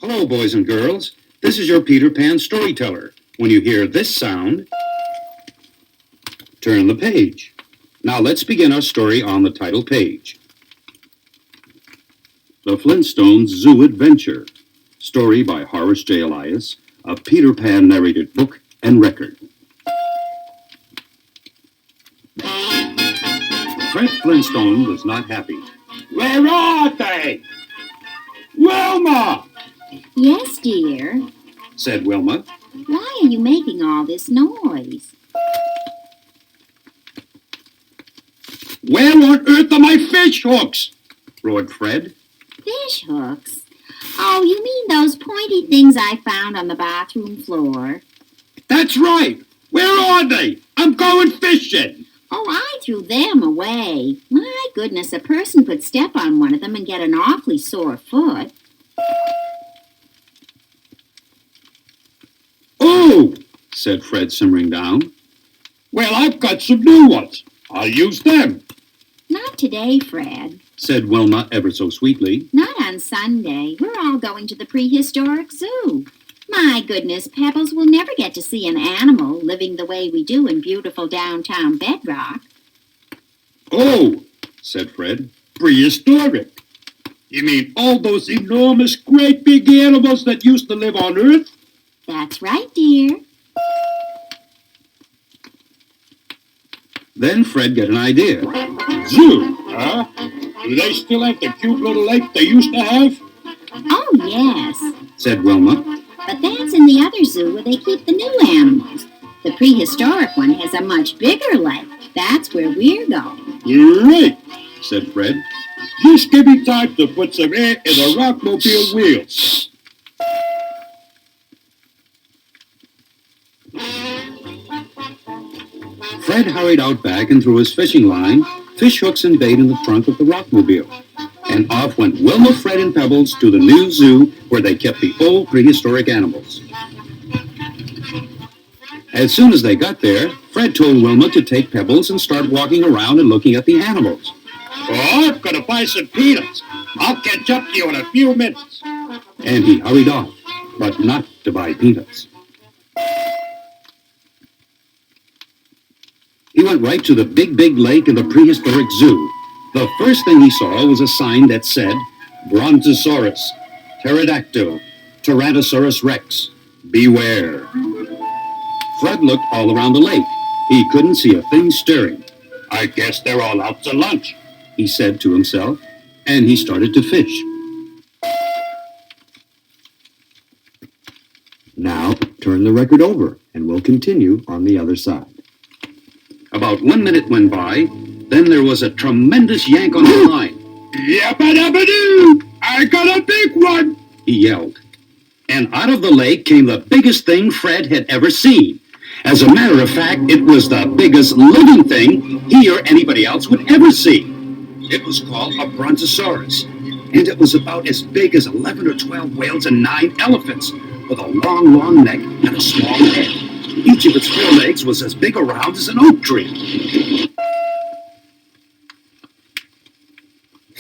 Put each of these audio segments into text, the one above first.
Hello, boys and girls. This is your Peter Pan storyteller. When you hear this sound, turn the page. Now let's begin our story on the title page. The Flintstones Zoo Adventure. Story by Horace J. Elias, a Peter Pan narrated book and record. Fred Flintstone was not happy. Where are they? Wilma! Yes, dear. Said Wilma. Why are you making all this noise? Where on earth are my fish hooks? Roared Fred. Fish hooks? Oh, you mean those pointy things I found on the bathroom floor? That's right. Where are they? I'm going fishing. Oh, I threw them away. My goodness, a person could step on one of them and get an awfully sore foot. Oh, Said Fred, simmering down. well, I've got some new ones. I'll use them. Not today, Fred. Said Wilma ever so sweetly. Not on Sunday. We're all going to the prehistoric zoo. My goodness, Pebbles will never get to see an animal living the way we do in beautiful downtown Bedrock. Oh, Said Fred. prehistoric. You mean all those enormous, great big animals that used to live on Earth? That's right, dear. Then Fred got an idea. Zoo, huh? Do they still have the cute little lake they used to have? Oh, yes. Said Wilma. But that's in the other zoo where they keep the new animals. The prehistoric one has a much bigger lake. That's where we're going. Great. Said Fred. Just give me time to put some air in the rockmobile wheels. Fred hurried out back and threw his fishing line, fish hooks and bait in the trunk of the rockmobile. And off went Wilma, Fred, and Pebbles to the new zoo where they kept the old prehistoric animals. As soon as they got there, Fred told Wilma to take Pebbles and start walking around and looking at the animals. Oh, I'm going to buy some peanuts. I'll catch up to you in a few minutes. And he hurried off, but not to buy peanuts. He went right to the big lake in the prehistoric zoo. The first thing he saw was a sign that said, Brontosaurus, Pterodactyl, Tyrannosaurus Rex, beware. Fred looked all around the lake. He couldn't see a thing stirring. I guess they're all out to lunch. He said to himself, and he started to fish. Now, turn the record over, and we'll continue on the other side. About 1 minute went by, then there was a tremendous yank on the line. Yabba-dabba-doo! I got a big one! He yelled. And out of the lake came the biggest thing Fred had ever seen. As a matter of fact, it was the biggest living thing he or anybody else would ever see. It was called a brontosaurus, and it was about as big as 11 or 12 whales and 9 elephants, with a long neck and a small head. Each of its forelegs was as big around as an oak tree.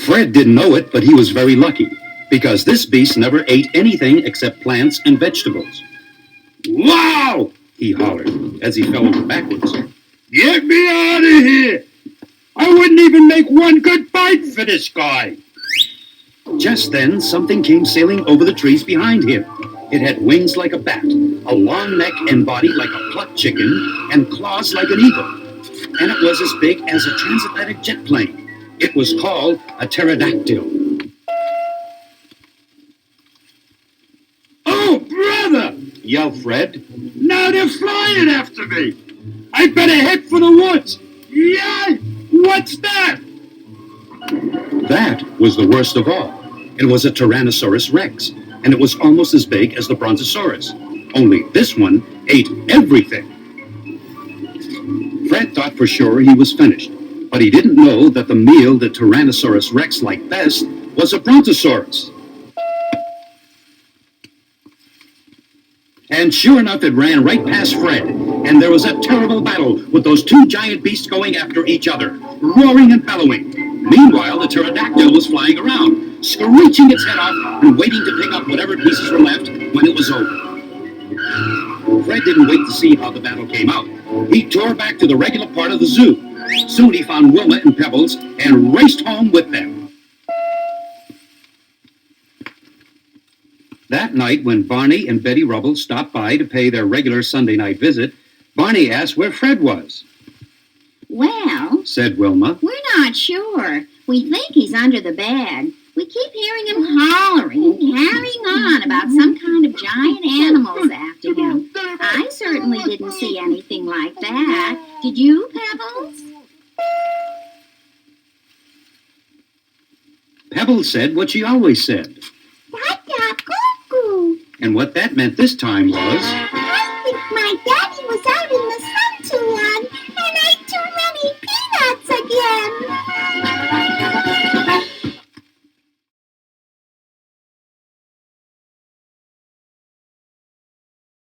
Fred didn't know it, but he was very lucky, because this beast never ate anything except plants and vegetables. Wow! He hollered as he fell over backwards. Get me out of here! I wouldn't even make one good bite for this guy. Just then, something came sailing over the trees behind him. It had wings like a bat, a long neck and body like a plucked chicken, and claws like an eagle. And it was as big as a transatlantic jet plane. It was called a pterodactyl. Oh, brother! Yelled Fred. Now they're flying after me! I better head for the woods! Yay! What's that? That was the worst of all. It was a Tyrannosaurus Rex, and it was almost as big as the Brontosaurus. Only this one ate everything. Fred thought for sure he was finished, but he didn't know that the meal the Tyrannosaurus Rex liked best was a Brontosaurus. And sure enough, it ran right past Fred, and there was a terrible battle with those two giant beasts going after each other, roaring and bellowing. Meanwhile, the pterodactyl was flying around, screeching its head off and waiting to pick up whatever pieces were was over. Fred didn't wait to see how the battle came out. He tore back to the regular part of the zoo. Soon he found Wilma and Pebbles and raced home with them. That night, when Barney and Betty Rubble stopped by to pay their regular Sunday night visit, Barney asked where Fred was. Well, Said Wilma. we're not sure. We think he's under the bed. We keep hearing him hollering and carrying on about some kind of giant animals after him. I certainly didn't see anything like that. Did you, Pebbles? Pebbles said what she always said. Da-da, cuckoo. And what that meant this time was... I think my dad